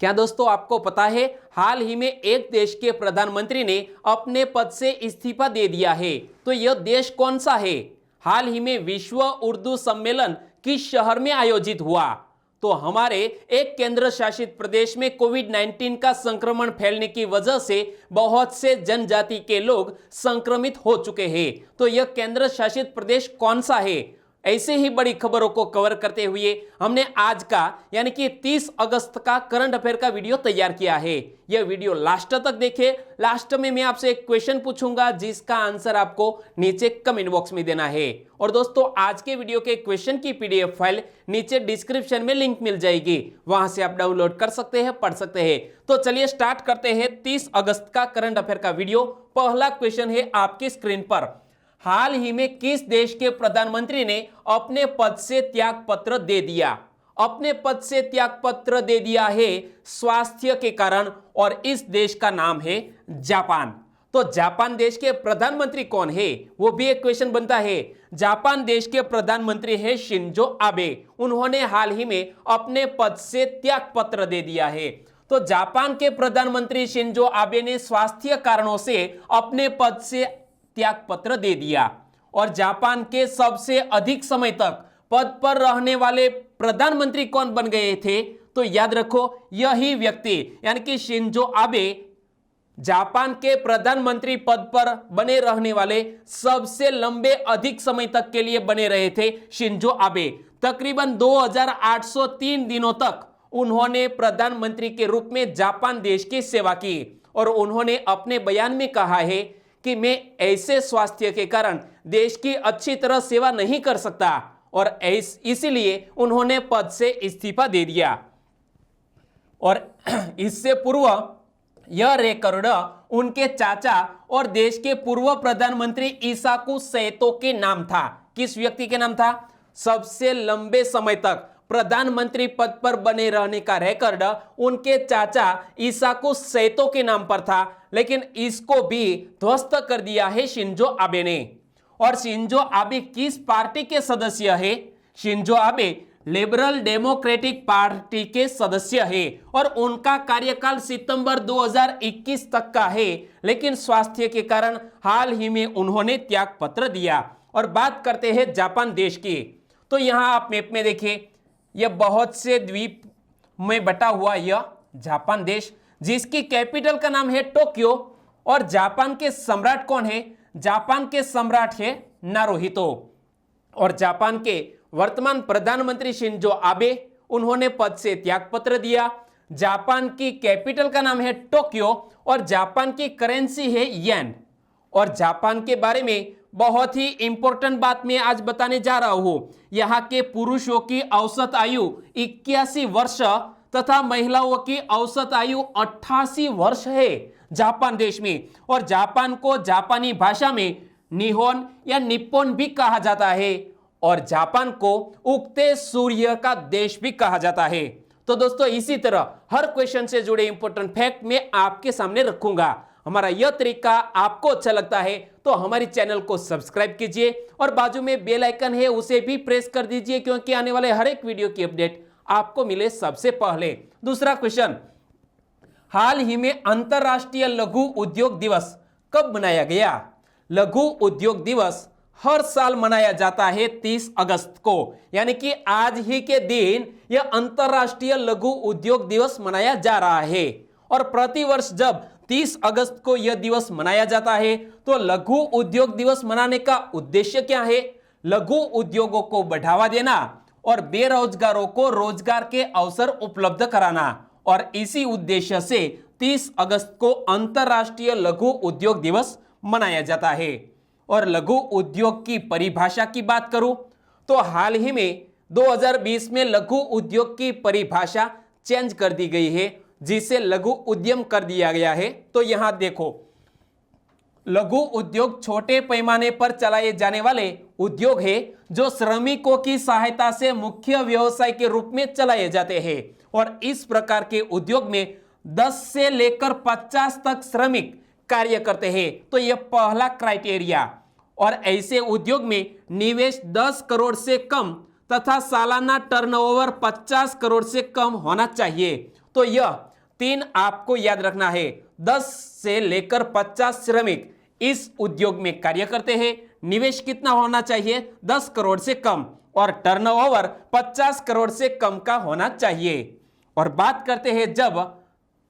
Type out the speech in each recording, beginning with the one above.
क्या दोस्तों आपको पता है हाल ही में एक देश के प्रधानमंत्री ने अपने पद से इस्तीफा दे दिया है। तो यह देश कौन सा है? हाल ही में विश्व उर्दू सम्मेलन किस शहर में आयोजित हुआ? तो हमारे एक केंद्र शासित प्रदेश में कोविड-19 का संक्रमण फैलने की वजह से बहुत से जनजाति के लोग संक्रमित हो चुके हैं। तो यह केंद्र शासित प्रदेश कौन सा है? ऐसे ही बड़ी खबरों को कवर करते हुए हमने आज का यानी कि 30 अगस्त का करंट अफेयर का वीडियो तैयार किया है। यह वीडियो लास्ट तक देखें। लास्ट में मैं आपसे एक क्वेश्चन पूछूंगा जिसका आंसर आपको नीचे कमेंट बॉक्स में देना है। और दोस्तों आज के वीडियो के क्वेश्चन की पीडीएफ फाइल नीचे डिस्क्रिप्शन में लिंक मिल जाएगी, वहां से आप डाउनलोड कर सकते हैं, पढ़ सकते हैं। तो चलिए स्टार्ट करते हैं 30 अगस्त का करंट अफेयर का वीडियो। पहला क्वेश्चन है आपकी स्क्रीन पर। हाल ही में किस देश के प्रधानमंत्री ने अपने पद से त्याग पत्र दे दिया? अपने पद से त्याग पत्र दे दिया है स्वास्थ्य के कारण, और इस देश का नाम है जापान। तो जापान देश के प्रधानमंत्री कौन है, वो भी एक क्वेश्चन बनता है। जापान देश के प्रधानमंत्री है शिंजो आबे। उन्होंने हाल ही में अपने पद से त्याग पत्र दे दिया है। तो जापान के प्रधानमंत्री शिंजो आबे ने स्वास्थ्य कारणों से अपने पद से त्याग पत्र दे दिया। और जापान के सबसे अधिक समय तक पद पर रहने वाले प्रधानमंत्री कौन बन गए थे? तो याद रखो, यही व्यक्ति यानी कि शिंजो आबे जापान के प्रधानमंत्री पद पर बने रहने वाले सबसे लंबे अधिक समय तक के लिए बने रहे थे शिंजो आबे। तकरीबन 2803 दिनों तक उन्होंने प्रधानमंत्री के रूप में जापान देश की सेवा की। और उन्होंने अपने बयान में कहा है कि मैं ऐसे स्वास्थ्य के कारण देश की अच्छी तरह सेवा नहीं कर सकता, और इसीलिए उन्होंने पद से इस्तीफा दे दिया। और इससे पूर्व यह रिकॉर्ड उनके चाचा और देश के पूर्व प्रधानमंत्री इसाकू सैतो के नाम था। किस व्यक्ति के नाम था? सबसे लंबे समय तक प्रधानमंत्री पद पर बने रहने का रिकॉर्ड उनके चाचा इसाकू सैतो के नाम पर था, लेकिन इसको भी ध्वस्त कर दिया है शिंजो आबे ने। और शिंजो आबे किस पार्टी के सदस्य है? Shinzo Abe liberal democratic party के सदस्य है, और उनका कार्यकाल सितंबर 2021 तक का है, लेकिन स्वास्थ्य के कारण हाल ही में उन्होंने त्याग पत्र दिया। और बात करते हैं जापान देश की। तो यहां आप मैप में देखिए, यह बहुत से द्वीप में बटा हुआ यह जापान देश, जिसकी कैपिटल का नाम है टोक्यो। और जापान के सम्राट कौन है? जापान के सम्राट है नारुहितो। और जापान के वर्तमान प्रधानमंत्री शिंजो आबे, उन्होंने पद से त्याग पत्र दिया। जापान की कैपिटल का नाम है टोक्यो, और जापान की करेंसी है येन। और जापान के बारे में बहुत ही इंपॉर्टेंट बात मैं आज बताने जा रहा हूं। यहां के पुरुषों की औसत आयु 81 वर्ष तथा महिलाओं की औसत आयु 88 वर्ष है जापान देश में। और जापान को जापानी भाषा में निहोन या निप्पोन भी कहा जाता है, और जापान को उगते सूर्य का देश भी कहा जाता है। तो दोस्तों इसी तरह हर क्वेश्चन से जुड़े इंपॉर्टेंट फैक्ट मैं आपके सामने रखूंगा। हमारा यह तरीका आपको अच्छा लगता है तो हमारी चैनल को सब्सक्राइब कीजिए, और बाजू में बेल आइकन है उसे भी प्रेस कर दीजिए, क्योंकि आने वाले हर एक वीडियो की अपडेट आपको मिले सबसे पहले। दूसरा क्वेश्चन, हाल ही में अंतरराष्ट्रीय लघु उद्योग दिवस कब मनाया गया? लघु उद्योग दिवस हर साल मनाया जाता है 30 अगस्त को, यानी कि आज ही के दिन यह अंतरराष्ट्रीय लघु उद्योग दिवस मनाया जा रहा है। और प्रतिवर्ष जब 30 अगस्त को यह दिवस मनाया जाता है तो लघु उद्योग दिवस मनाने का उद्देश्य क्या है? लघु उद्योगों को बढ़ावा देना और बेरोजगारों को रोजगार के अवसर उपलब्ध कराना। और इसी उद्देश्य से 30 अगस्त को अंतरराष्ट्रीय लघु उद्योग दिवस मनाया जाता है। और लघु उद्योग की परिभाषा की बात करूं तो हाल ही में 2020 में लघु उद्योग की परिभाषा चेंज कर दी गई है, जिसे लघु उद्यम कर दिया गया है। तो यहां देखो, लघु उद्योग छोटे पैमाने पर चलाए जाने वाले उद्योग है जो श्रमिकों की सहायता से मुख्य व्यवसाय के रूप में चलाए जाते हैं। और इस प्रकार के उद्योग में 10 से लेकर 50 तक श्रमिक कार्य करते हैं। तो यह पहला क्राइटेरिया। और ऐसे उद्योग में निवेश 10 करोड़ से कम तथा सालाना टर्नओवर 50 करोड़ से कम होना चाहिए। तो यह 3 आपको याद रखना है। 10 से लेकर 50 श्रमिक इस उद्योग में कार्य करते हैं। निवेश कितना होना चाहिए? 10 करोड़ से कम, और टर्नओवर 50 करोड़ से कम का होना चाहिए। और बात करते हैं जब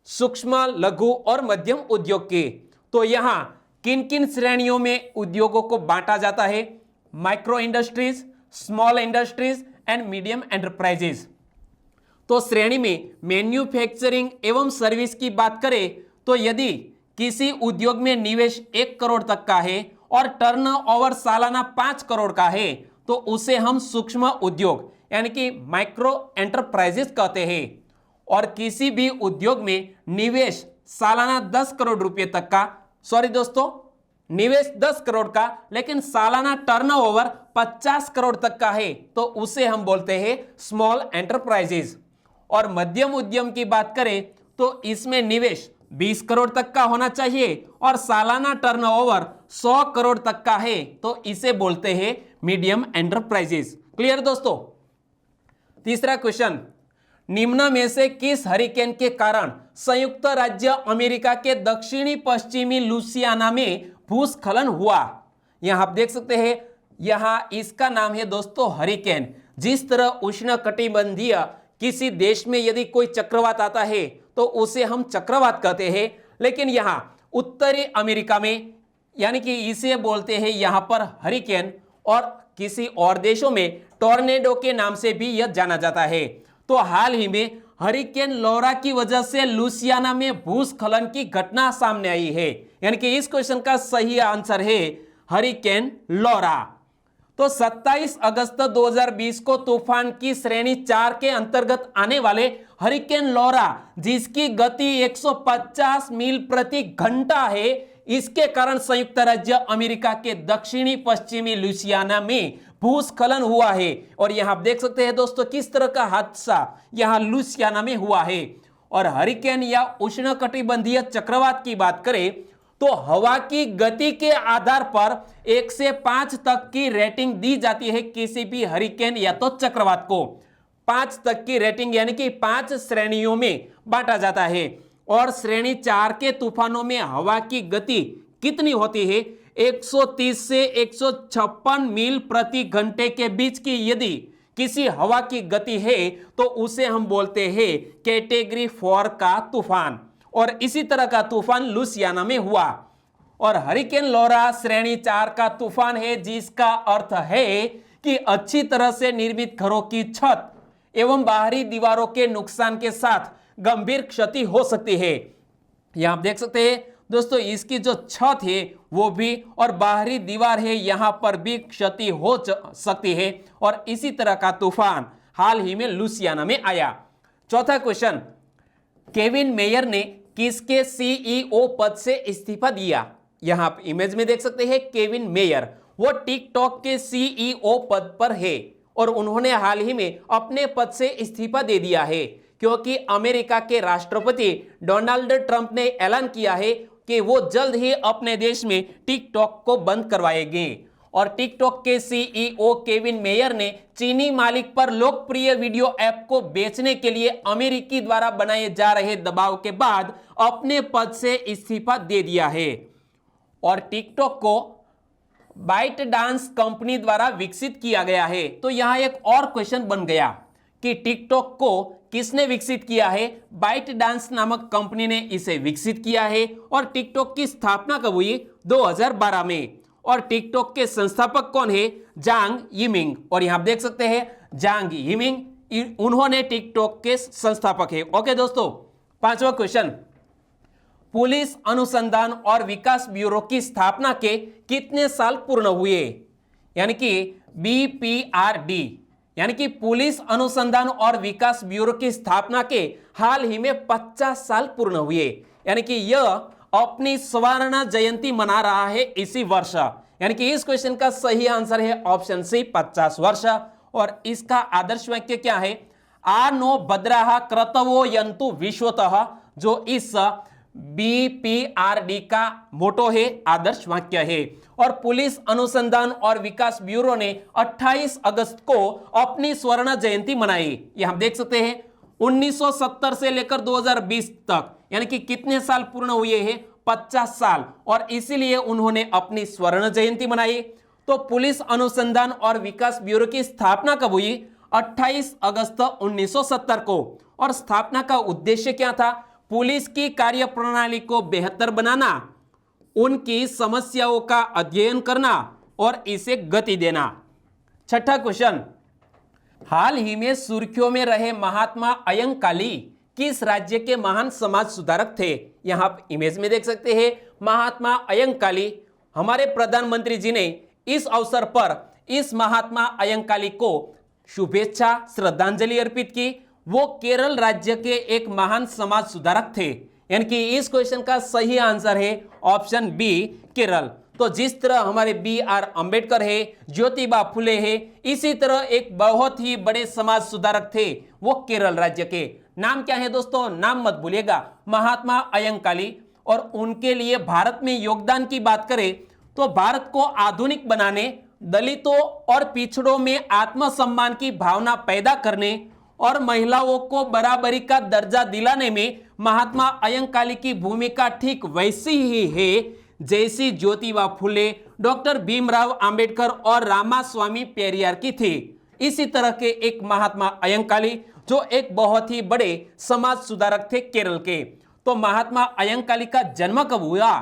सूक्ष्म, लघु और मध्यम उद्योग की, तो यहां किन किन श्रेणियों में उद्योगों को बांटा जाता है? Micro industries, small industries and medium enterprises. तो श्रेणी में मैन्युफैक्चरिंग एवं सर्विस की बात करें तो यदि किसी उद्योग में निवेश 1 करोड़ तक का है और टर्नओवर सालाना 5 करोड़ का है तो उसे हम सूक्ष्म उद्योग यानी कि माइक्रो एंटरप्राइजेस कहते हैं। और किसी भी उद्योग में निवेश सालाना 10 करोड़ रुपए तक का, सॉरी दोस्तों, निवेश 10 करोड़ का लेकिन सालाना टर्नओवर 50 करोड़ तक का है तो उसे हम बोलते हैं स्मॉल एंटरप्राइजेज। और मध्यम उद्यम की बात करें तो इसमें निवेश 20 करोड़ तक का होना चाहिए और सालाना टर्नओवर 100 करोड़ तक का है तो इसे बोलते हैं मीडियम एंटरप्राइजेज। क्लियर दोस्तों? तीसरा क्वेश्चन, निम्न में से किस हरिकेन के कारण संयुक्त राज्य अमेरिका के दक्षिणी पश्चिमी लुसियाना में भूस्खलन हुआ? यहां आप देख सकते हैं, यहां इसका नाम है दोस्तों हरिकेन। जिस तरह उष्णकटिबंधीय किसी देश में यदि कोई चक्रवात आता है तो उसे हम चक्रवात कहते हैं, लेकिन यहां उत्तरी अमेरिका में यानी कि इसे बोलते हैं यहां पर हरिकेन, और किसी और देशों में टॉर्नेडो के नाम से भी यह जाना जाता है। तो हाल ही में हरिकेन लौरा की वजह से लुसियाना में भूस्खलन की घटना सामने आई है, यानी कि इस क्वेश्चन का सही आंसर है हरिकेन लौरा। तो 27 अगस्त 2020 को तूफान की श्रेणी 4 के अंतर्गत आने वाले हरिकेन लौरा, जिसकी गति 150 मील प्रति घंटा है, इसके कारण संयुक्त राज्य अमेरिका के दक्षिणी पश्चिमी लुसियाना में भूस्खलन हुआ है। और यहां आप देख सकते हैं दोस्तों किस तरह का हादसा यहां लुसियाना में हुआ है। और हरिकेन या उष्णकटिबंधीय चक्रवात की बात करें तो हवा की गति के आधार पर 1 से 5 तक की रेटिंग दी जाती है किसी भी हरिकेन या तो चक्रवात को। 5 तक की रेटिंग यानी कि 5 श्रेणियों में बांटा जाता है। और श्रेणी 4 के तूफानों में हवा की गति कितनी होती है? 130 से 156 मील प्रति घंटे के बीच की यदि किसी हवा की गति है तो उसे हम बोलते हैं कैटेगरी 4 का तूफान। और इसी तरह का तूफान लुसियाना में हुआ। और हरिकेन लौरा श्रेणी 4 का तूफान है, जिसका अर्थ है कि अच्छी तरह से निर्मित घरों की छत एवं बाहरी दीवारों के नुकसान के साथ गंभीर क्षति हो सकती है। यहां आप देख सकते हैं दोस्तों इसकी जो छत है वो भी और बाहरी दीवार है यहां पर भी क्षति हो सकती है। और इसी तरह का तूफान हाल ही में लुसियाना में आया। चौथा क्वेश्चन, केविन मेयर ने किसके सीईओ पद से इस्तीफा दिया? यहां आप इमेज में देख सकते हैं केविन मेयर, वो टिकटॉक के सीईओ पद पर है और उन्होंने हाल ही में अपने पद से इस्तीफा दे दिया है क्योंकि अमेरिका के राष्ट्रपति डोनाल्ड ट्रंप ने ऐलान किया है कि वो जल्द ही अपने देश में टिकटॉक को बंद करवाएंगे। और टिकटॉक के सीईओ केविन मेयर ने चीनी मालिक पर लोकप्रिय वीडियो ऐप को बेचने के लिए अमेरिकी द्वारा बनाए जा रहे दबाव के बाद अपने पद से इस्तीफा दे दिया है। और टिकटॉक को बाइट डांस कंपनी द्वारा विकसित किया गया है। तो यहां एक और क्वेश्चन बन गया कि टिकटॉक को किसने विकसित किया है? बाइट डांस नामक कंपनी ने इसे विकसित किया है। और टिकटॉक की स्थापना कब हुई? 2012 में। और टिकटॉक के संस्थापक कौन है? जांग यिमिंग। और यहां आप देख सकते हैं जांग यिमिंग, उन्होंने टिकटॉक के संस्थापक है। ओके दोस्तों, पांचवा क्वेश्चन, पुलिस अनुसंधान और विकास ब्यूरो की स्थापना के कितने साल पूर्ण हुए? यानी कि बीपीआरडी यानी कि पुलिस अनुसंधान और विकास ब्यूरो की स्थापना के हाल ही में 50 साल पूर्ण हुए। यानी कि यह अपनी स्वर्ण जयंती मना रहा है इसी वर्ष। यानी कि इस क्वेश्चन का सही आंसर है ऑप्शन सी 50 वर्ष। और इसका आदर्श वाक्य क्या है? आ नो भद्राः क्रतवो यन्तु विश्वतः, जो इस बीपीआरडी का मोटो है, आदर्श वाक्य है। और पुलिस अनुसंधान और विकास ब्यूरो ने 28 अगस्त को अपनी स्वर्ण जयंती मनाई। यहां देख सकते हैं 1970 से लेकर 2020 तक, यानी कि कितने साल पूर्ण हुए हैं? 50 साल। और इसीलिए उन्होंने अपनी स्वर्ण जयंती मनाई। तो पुलिस अनुसंधान और विकास ब्यूरो की स्थापना कब हुई? 28 अगस्त 1970 को। और स्थापना का उद्देश्य क्या था? पुलिस की कार्यप्रणाली को बेहतर बनाना, उनकी समस्याओं का अध्ययन करना और इसे गति देना। छठा क्वेश्चन, हाल ही में सुर्खियों में रहे महात्मा अयंकाली किस राज्य के महान समाज सुधारक थे? यहां आप इमेज में देख सकते हैं महात्मा अयंकाली। हमारे प्रधानमंत्री जी ने इस अवसर पर इस महात्मा अयंकाली को शुभेच्छा श्रद्धांजलि अर्पित की। वो केरल राज्य के एक महान समाज सुधारक थे। यानी कि इस क्वेश्चन का सही आंसर है ऑप्शन बी, केरल। तो जिस तरह हमारे B.R. अंबेडकर है, ज्योतिबा फुले है, इसी तरह एक बहुत ही बड़े समाज सुधारक थे वो केरल राज्य के। नाम क्या है दोस्तों? नाम मत भूलिएगा, महात्मा अयंकाली। और उनके लिए भारत में योगदान की बात करें तो भारत को आधुनिक बनाने, दलितों और पिछड़ों में आत्मसम्मान की भावना पैदा करने और महिलाओं को बराबरी का दर्जा दिलाने में महात्मा अयंकाली की भूमिका ठीक वैसी ही है जैसी ज्योतिबा फुले, डॉक्टर भीमराव अंबेडकर और रामास्वामी पेरियार की थी। इसी तरह के एक महात्मा अयंकाली जो एक बहुत ही बड़े समाज सुधारक थे केरल के। तो महात्मा अयंकाली का जन्म कब हुआ?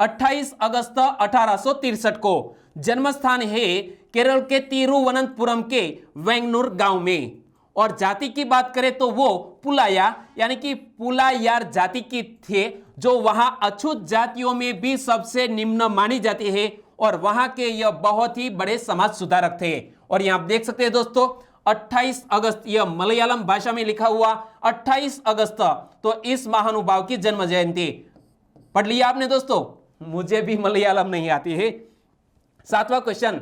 28 अगस्त 1863 को। जन्म स्थान है केरल के तिरुवनंतपुरम के वेंगनूर गांव में। और जाति की बात करें तो वो पुलाया यानी कि पुलायार जाति की थे, जो वहां अछूत जातियों में भी सबसे निम्न मानी जाती है। और वहां के यह बहुत ही बड़े समाज सुधारक थे। और यहां आप देख सकते हैं दोस्तों 28 अगस्त, यह मलयालम भाषा में लिखा हुआ 28 अगस्त, तो इस महानुभाव की जन्म जयंती पढ़ लिया आपने दोस्तों? मुझे भी मलयालम नहीं आती है। सातवां क्वेश्चन,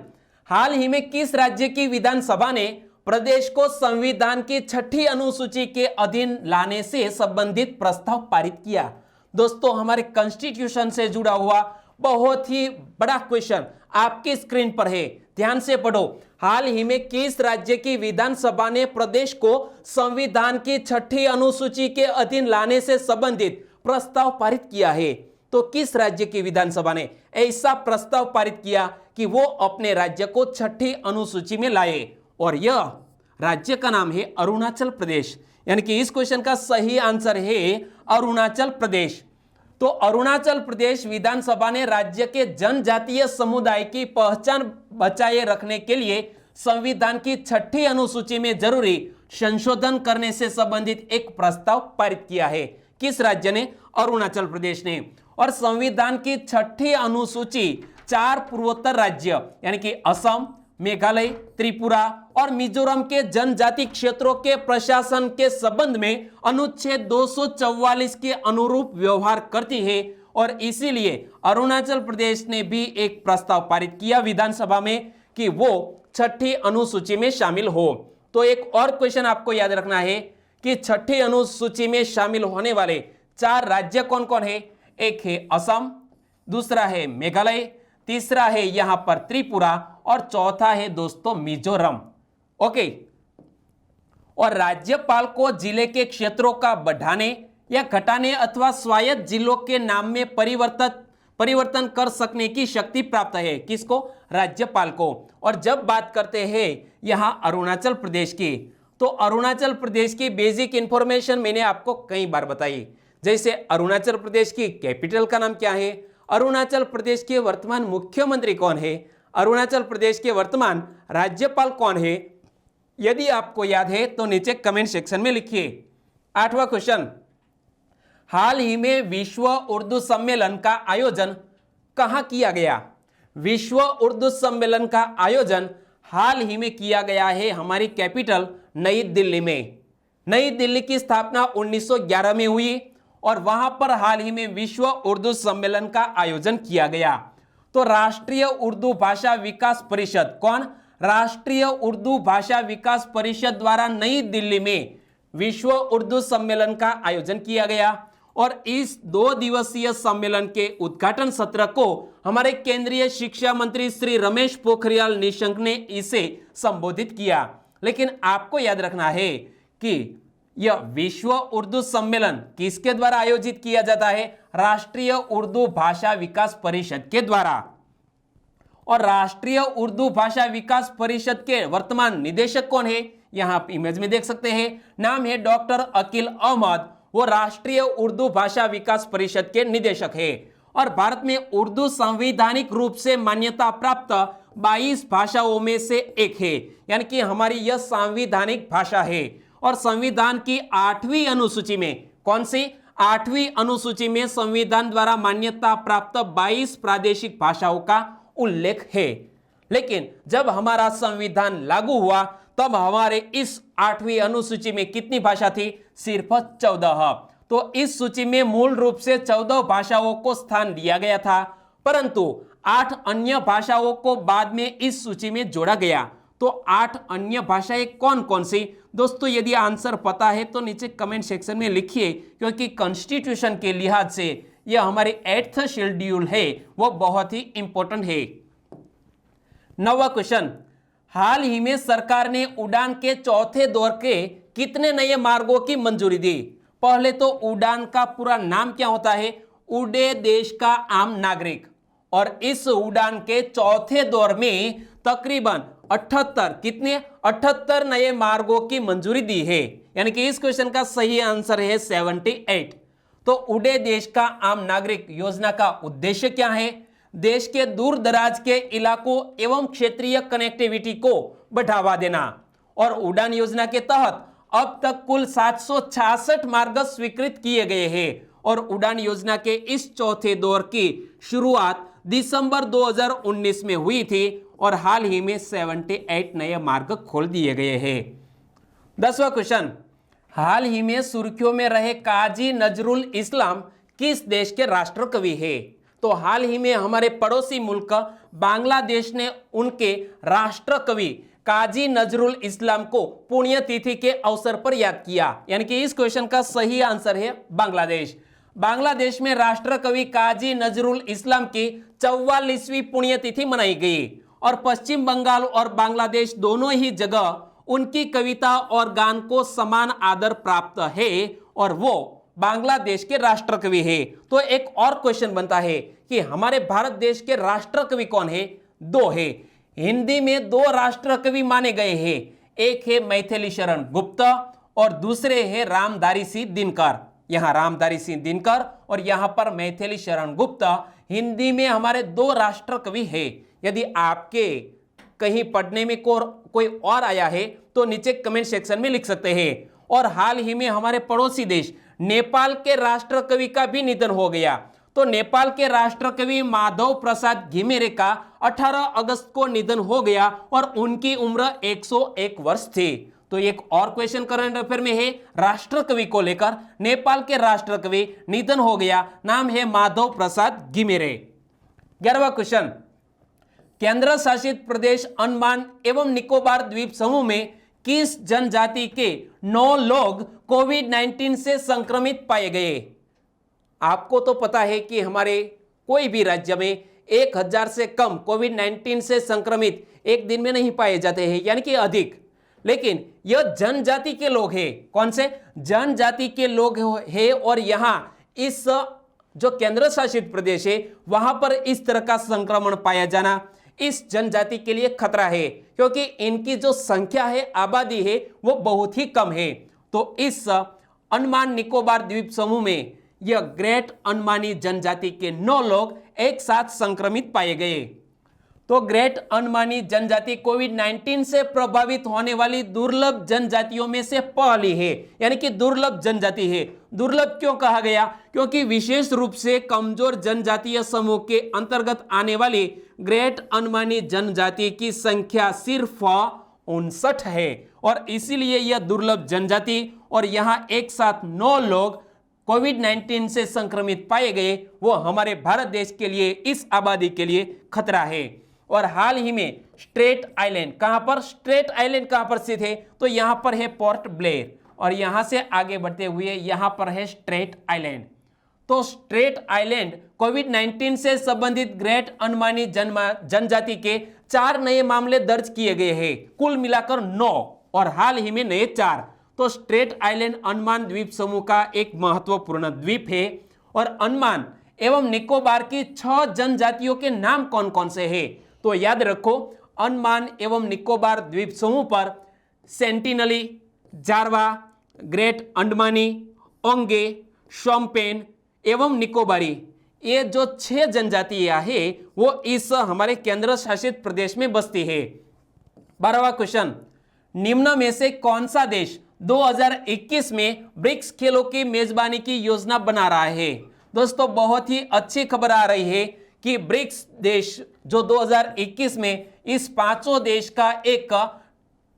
हाल ही में किस राज्य की विधानसभा ने प्रदेश को संविधान की 6ठी अनुसूची के अधीन लाने से संबंधित प्रस्ताव पारित किया? दोस्तों हमारे कॉन्स्टिट्यूशन से जुड़ा हुआ बहुत ही बड़ा क्वेश्चन आपकी स्क्रीन पर है, ध्यान से पढ़ो। हाल ही में किस राज्य की विधानसभा ने प्रदेश को संविधान की 6ठी अनुसूची के अधीन लाने से संबंधित प्रस्ताव पारित किया है? तो किस राज्य की विधानसभा ने ऐसा प्रस्ताव पारित किया कि वो अपने राज्य को 6ठी अनुसूची में लाए? और यह राज्य का नाम है अरुणाचल प्रदेश। यानी कि इस क्वेश्चन का सही आंसर है अरुणाचल प्रदेश। तो अरुणाचल प्रदेश विधानसभा ने राज्य के जनजातीय समुदाय की पहचान बचाए रखने के लिए संविधान की 6ठी अनुसूची में जरूरी संशोधन करने से संबंधित एक प्रस्ताव पारित किया है। किस राज्य ने? अरुणाचल प्रदेश ने। और संविधान की 6ठी अनुसूची 4 पूर्वोत्तर राज्य यानी कि असम, मेघालय, त्रिपुरा और मिजोरम के जनजाति क्षेत्रों के प्रशासन के संबंध में अनुच्छेद 244 के अनुरूप व्यवहार करती है। और इसीलिए अरुणाचल प्रदेश ने भी एक प्रस्ताव पारित किया विधानसभा में कि वो 6ठी अनुसूची में शामिल हो। तो एक और क्वेश्चन आपको याद रखना है कि 6ठी अनुसूची में शामिल होने वाले 4 राज्य कौन कौन है? एक है असम, दूसरा है मेघालय, तीसरा है यहां पर त्रिपुरा और चौथा है दोस्तों मिजोरम। ओके। और राज्यपाल को जिले के क्षेत्रों का बढ़ाने या घटाने अथवा स्वायत्त जिलों के नाम में परिवर्तन कर सकने की शक्ति प्राप्त है। किसको? राज्यपाल को। और जब बात करते हैं यहां अरुणाचल प्रदेश की, तो अरुणाचल प्रदेश की बेसिक इंफॉर्मेशन मैंने आपको कई बार बताई। जैसे अरुणाचल प्रदेश की कैपिटल का नाम क्या है, अरुणाचल प्रदेश के वर्तमान मुख्यमंत्री कौन है, अरुणाचल प्रदेश के वर्तमान राज्यपाल कौन है। यदि आपको याद है तो नीचे कमेंट सेक्शन में लिखिए। 8वां क्वेश्चन, हाल ही में विश्व उर्दू सम्मेलन का आयोजन कहां किया गया? विश्व उर्दू सम्मेलन का आयोजन हाल ही में किया गया है हमारी कैपिटल नई दिल्ली में। नई दिल्ली की स्थापना 1911 में हुई और वहां पर हाल ही में विश्व उर्दू सम्मेलन का आयोजन किया गया। तो राष्ट्रीय उर्दू भाषा विकास परिषद, कौन? राष्ट्रीय उर्दू भाषा विकास परिषद द्वारा नई दिल्ली में विश्व उर्दू सम्मेलन का आयोजन किया गया। और इस 2 दिवसीय सम्मेलन के उद्घाटन सत्र को हमारे केंद्रीय शिक्षा मंत्री श्री रमेश पोखरियाल निशंक ने इसे संबोधित किया। लेकिन आपको याद रखना है कि यह विश्व उर्दू सम्मेलन किसके द्वारा आयोजित किया जाता है? राष्ट्रीय उर्दू भाषा विकास परिषद के द्वारा। और राष्ट्रीय उर्दू भाषा विकास परिषद के वर्तमान निदेशक कौन है? यहां आप इमेज में देख सकते हैं, नाम है डॉक्टर अकील अहमद। वो राष्ट्रीय उर्दू भाषा विकास परिषद के निदेशक है। और भारत में उर्दू संवैधानिक रूप से मान्यता प्राप्त 22 भाषाओं में से एक है, यानी कि हमारी यह संवैधानिक भाषा है। और संविधान की 8वीं अनुसूची में, कौन सी 8वीं अनुसूची में संविधान द्वारा मान्यता प्राप्त 22 प्रादेशिक भाषाओं का उल्लेख है। लेकिन जब हमारा संविधान लागू हुआ तब हमारे इस 8वीं अनुसूची में कितनी भाषा थी? सिर्फ 14। तो इस सूची में मूल रूप से 14 भाषाओं को स्थान दिया गया था, परंतु 8 अन्य भाषाओं को बाद में इस सूची में जोड़ा गया। तो 8 अन्य भाषाएं कौन कौन सी? दोस्तों यदि आंसर पता है तो नीचे कमेंट सेक्शन में लिखिए, क्योंकि कॉन्स्टिट्यूशन के लिहाज से यह हमारी 8th शेड्यूल है, वो बहुत ही इंपॉर्टेंट है। 9वां क्वेश्चन, हाल ही में सरकार ने उड़ान के चौथे दौर के कितने नए मार्गों की मंजूरी दी? पहले तो उड़ान का पूरा नाम क्या होता है? उड़े देश का आम नागरिक। और इस उड़ान के चौथे दौर में तकरीबन 78 कितने 78 नए मार्गों की मंजूरी दी है, यानी कि इस क्वेश्चन का सही आंसर है 78। तो उड़े देश का आम नागरिक योजना का उद्देश्य क्या है? देश के दूर दराज के इलाकों एवं क्षेत्रीय कनेक्टिविटी को बढ़ावा देना। और उड़ान योजना के तहत अब तक कुल 766 मार्ग स्वीकृत किए गए हैं। और उड़ान योजना के इस चौथे दौर की शुरुआत दिसंबर 2019 में हुई थी और हाल ही में 78 नए मार्ग खोल दिए गए हैं। 10वां क्वेश्चन, हाल ही में सुर्खियों में रहे काजी नजरुल इस्लाम किस देश के राष्ट्र कवि है? तो हाल ही में हमारे पड़ोसी मुल्क बांग्लादेश ने उनके राष्ट्र कवि काजी नजरुल इस्लाम को पुण्यतिथि के अवसर पर याद किया, यानी कि इस क्वेश्चन का सही आंसर है बांग्लादेश। बांग्लादेश में राष्ट्र कवि काजी नजरुल इस्लाम की 44वीं पुण्यतिथि मनाई गई। और पश्चिम बंगाल और बांग्लादेश दोनों ही जगह उनकी कविता और गान को समान आदर प्राप्त है और वो बांग्लादेश के राष्ट्र कवि है। तो एक और क्वेश्चन बनता है कि हमारे भारत देश के राष्ट्र कवि कौन है? 2 है। हिंदी में 2 राष्ट्र कवि माने गए हैं, एक है मैथिली शरण गुप्त और दूसरे है रामधारी सिंह दिनकर। यहाँ रामधारी सिंह दिनकर और यहाँ पर मैथिली शरण गुप्त हिंदी में हमारे 2 राष्ट्र कवि है। यदि आपके कहीं पढ़ने में कोई और आया है तो नीचे कमेंट सेक्शन में लिख सकते हैं। और हाल ही में हमारे पड़ोसी देश नेपाल के राष्ट्र कवि का भी निधन हो गया। तो नेपाल के राष्ट्र कवि माधव प्रसाद घिमिरे का 18 अगस्त को निधन हो गया और उनकी उम्र 101 वर्ष थी। तो एक और क्वेश्चन करंट अफेयर में है राष्ट्र कवि को लेकर, नेपाल के राष्ट्र कवि निधन हो गया, नाम है माधव प्रसाद घिमिरे। 11वां क्वेश्चन, केंद्र शासित प्रदेश अंडमान एवं निकोबार द्वीप समूह में किस जनजाति के 9 लोग कोविड-19 से संक्रमित पाए गए? आपको तो पता है कि हमारे कोई भी राज्य में 1000 से कम कोविड-19 से संक्रमित एक दिन में नहीं पाए जाते हैं, यानी कि अधिक। लेकिन यह जनजाति के लोग हैं। कौन से? जनजाति के लोग हैं। और यहाँ इस जो केंद्र शासित प्रदेश है वहां पर इस तरह का संक्रमण पाया जाना इस जनजाति के लिए खतरा है, क्योंकि इनकी जो संख्या है, आबादी है, वो बहुत ही कम है। तो इस अंडमान निकोबार द्वीप समूह में यह ग्रेट अंडमानी जनजाति के 9 लोग एक साथ संक्रमित पाए गए। तो ग्रेट अंडमानी जनजाति कोविड-19 से प्रभावित होने वाली दुर्लभ जनजातियों में से पहली है, यानी कि दुर्लभ जनजाति है। दुर्लभ क्यों कहा गया? क्योंकि विशेष रूप से कमजोर जनजातीय समूह के अंतर्गत आने वाली ग्रेट अंडमानी जनजाति की संख्या सिर्फ 59 है और इसीलिए यह दुर्लभ जनजाति और यहाँ एक साथ 9 लोग कोविड-19 से संक्रमित पाए गए, वो हमारे भारत देश के लिए, इस आबादी के लिए खतरा है। और हाल ही में स्ट्रेट आइलैंड, कहां पर? स्ट्रेट आइलैंड कहां पर स्थित है? तो यहां पर है पोर्ट ब्लेयर और यहां से आगे बढ़ते हुए यहां पर है स्ट्रेट आइलैंड। तो स्ट्रेट आइलैंड कोविड-19 से संबंधित ग्रेट अंडमानी जनजाति के 4 नए मामले दर्ज किए गए हैं, कुल मिलाकर 9 और हाल ही में नए 4। तो स्ट्रेट आइलैंड अंडमान द्वीप समूह का एक महत्वपूर्ण द्वीप है। और अंडमान एवं निकोबार की 6 जनजातियों के नाम कौन कौन से हैं? तो याद रखो, अंडमान एवं निकोबार द्वीप समूह पर सेंटिनली, जारवा, ग्रेट अंडमानी, ओंगे, शोम्पेन एवं निकोबारी, ये जो 6 जनजातियां हैं वो इस हमारे केंद्र शासित प्रदेश में बसती है। 12वां क्वेश्चन, निम्न में से कौन सा देश 2021 में ब्रिक्स खेलों की मेजबानी की योजना बना रहा है? दोस्तों बहुत ही अच्छी खबर आ रही है कि ब्रिक्स देश जो 2021 में इस 5 देश का एक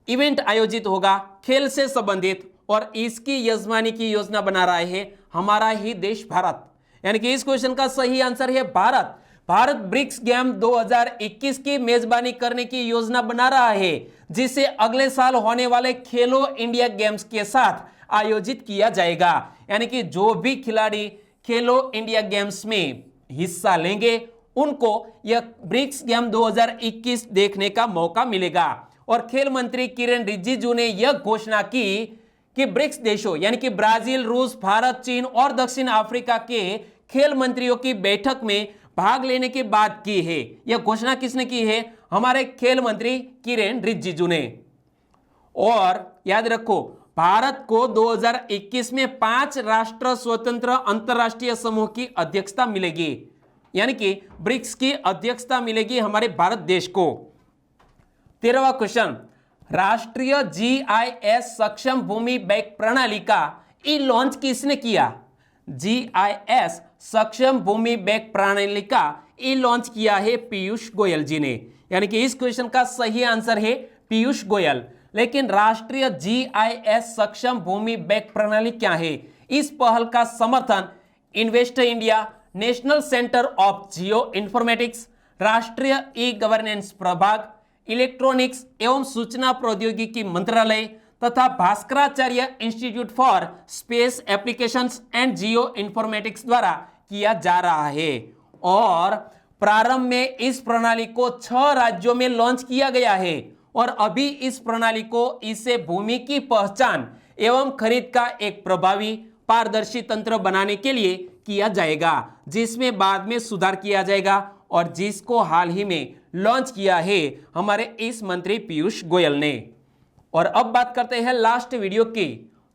इवेंट आयोजित होगा खेल से संबंधित, और इसकी यजमानी की योजना बना रहा है हमारा ही देश भारत। यानी कि इस क्वेश्चन का सही आंसर है भारत। भारत ब्रिक्स गेम 2021 की मेजबानी करने की योजना बना रहा है, जिसे अगले साल होने वाले खेलो इंडिया गेम्स के साथ आयोजित किया जाएगा। यानी कि जो भी खिलाड़ी खेलो इंडिया गेम्स में हिस्सा लेंगे उनको यह ब्रिक्स गेम 2021 देखने का मौका मिलेगा। और खेल मंत्री किरेन रिजिजू ने यह घोषणा की कि ब्रिक्स देशों यानी कि ब्राजील, रूस, भारत, चीन और दक्षिण अफ्रीका के खेल मंत्रियों की बैठक में भाग लेने के बाद की है। यह घोषणा किसने की है? हमारे खेल मंत्री किरेन रिजिजू ने। और याद रखो, भारत को 2021 में 5 राष्ट्र स्वतंत्र अंतरराष्ट्रीय समूह की अध्यक्षता मिलेगी, यानी कि ब्रिक्स की अध्यक्षता मिलेगी हमारे भारत देश को। 13वां क्वेश्चन, राष्ट्रीय GIS सक्षम भूमि बैंक प्रणाली का ई लॉन्च किसने किया? GIS सक्षम भूमि बैंक प्रणाली का ई लॉन्च किया है पीयूष गोयल जी ने। यानी कि इस क्वेश्चन का सही आंसर है पीयूष गोयल। लेकिन राष्ट्रीय GIS सक्षम भूमि बैंक प्रणाली क्या है? इस पहल का समर्थन invest India, national centre of geo informatics, राष्ट्रीय ई गवर्नेंस प्रभाग, इलेक्ट्रॉनिक्स एवं सूचना प्रौद्योगिकी मंत्रालय तथा Bhaskaracharya institute for space applications and geo informatics द्वारा किया जा रहा है। और प्रारंभ में इस प्रणाली को 6 राज्यों में लॉन्च किया गया है, और अभी इस प्रणाली को इससे भूमि की पहचान एवं खरीद का एक प्रभावी पारदर्शी तंत्र बनाने के लिए किया जाएगा, जिसमें बाद में सुधार किया जाएगा, और जिसको हाल ही में लॉन्च किया है हमारे इस मंत्री पीयूष गोयल ने। और अब बात करते हैं लास्ट वीडियो की।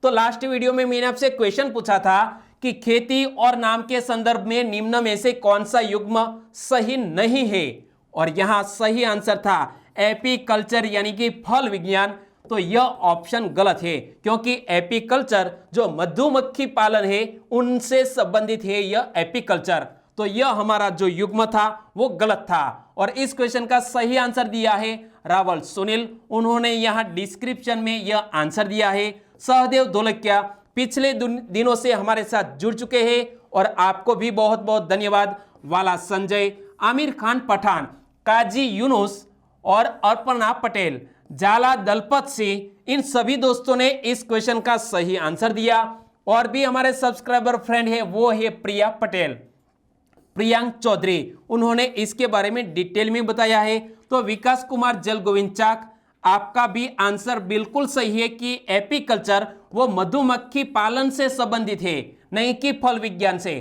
तो लास्ट वीडियो में मैंने आपसे क्वेश्चन पूछा था कि खेती और नाम के संदर्भ में निम्न में से कौन सा युग्म सही नहीं है, और यहां सही आंसर था एपीकल्चर यानी कि फल विज्ञान। तो यह ऑप्शन गलत है, क्योंकि एपीकल्चर जो मधुमक्खी पालन है उनसे संबंधित है यह एपीकल्चर। तो यह हमारा जो युग्म था वो गलत था। और इस क्वेश्चन का सही आंसर दिया है रावल सुनील, उन्होंने यहाँ डिस्क्रिप्शन में यह आंसर दिया है। सहदेव धोलकिया पिछले दिनों से हमारे साथ जुड़ चुके हैं, और आपको भी बहुत बहुत धन्यवाद। वाला संजय, आमिर खान पठान, काजी यूनुस और अर्पणा पटेल, जाला दलपत सिंह, इन सभी दोस्तों ने इस क्वेश्चन का सही आंसर दिया। और भी हमारे सब्सक्राइबर फ्रेंड है, वो है प्रिया पटेल, प्रियांक चौधरी, उन्होंने इसके बारे में डिटेल में बताया है। तो विकास कुमार जल गोविंद चाक, आपका भी आंसर बिल्कुल सही है कि एपीकल्चर वो मधुमक्खी पालन से संबंधित है, नहीं कि फल विज्ञान से।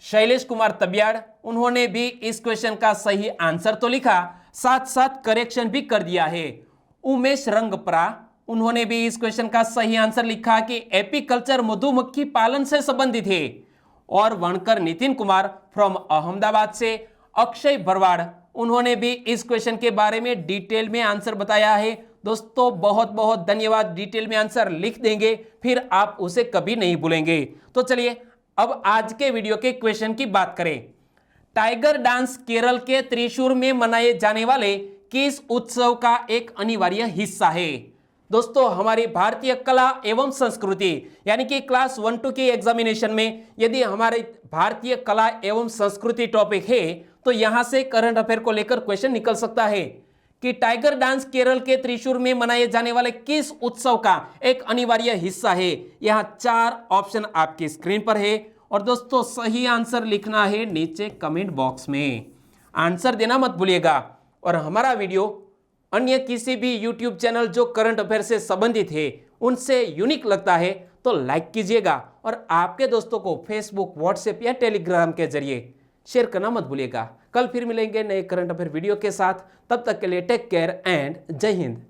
शैलेश कुमार तबियाड़, उन्होंने भी इस क्वेश्चन का सही आंसर तो लिखा, साथ साथ करेक्शन भी कर दिया है। उमेश रंगपरा, उन्होंने भी इस क्वेश्चन का सही आंसर लिखा कि एपीकल्चर मधुमक्खी पालन से संबंधित है। और वणकर नितिन कुमार फ्रॉम अहमदाबाद से। अक्षय भरवाड़, उन्होंने भी इस क्वेश्चन के बारे में डिटेल में आंसर बताया है। दोस्तों बहुत बहुत धन्यवाद, डिटेल में आंसर लिख देंगे फिर आप उसे कभी नहीं भूलेंगे। तो चलिए अब आज के वीडियो के क्वेश्चन की बात करें। टाइगर डांस केरल के त्रिशूर में मनाए जाने वाले किस उत्सव का एक अनिवार्य हिस्सा है? दोस्तों हमारी भारतीय कला एवं संस्कृति यानी कि क्लास 1-2 के एग्जामिनेशन में यदि हमारे भारतीय कला एवं संस्कृति टॉपिक है तो यहां से करंट अफेयर को लेकर क्वेश्चन निकल सकता है कि टाइगर डांस केरल के त्रिशूर में मनाए जाने वाले किस उत्सव का एक अनिवार्य हिस्सा है। यहां 4 ऑप्शन आपकी स्क्रीन पर है, और दोस्तों सही आंसर लिखना है नीचे कमेंट बॉक्स में, आंसर देना मत भूलिएगा। और हमारा वीडियो अन्य किसी भी YouTube चैनल जो करंट अफेयर से संबंधित है उनसे यूनिक लगता है तो लाइक कीजिएगा और आपके दोस्तों को फेसबुक, व्हाट्सएप या टेलीग्राम के जरिए शेयर करना मत भूलिएगा। कल फिर मिलेंगे नए करंट अफेयर वीडियो के साथ। तब तक के लिए टेक केयर एंड जय हिंद।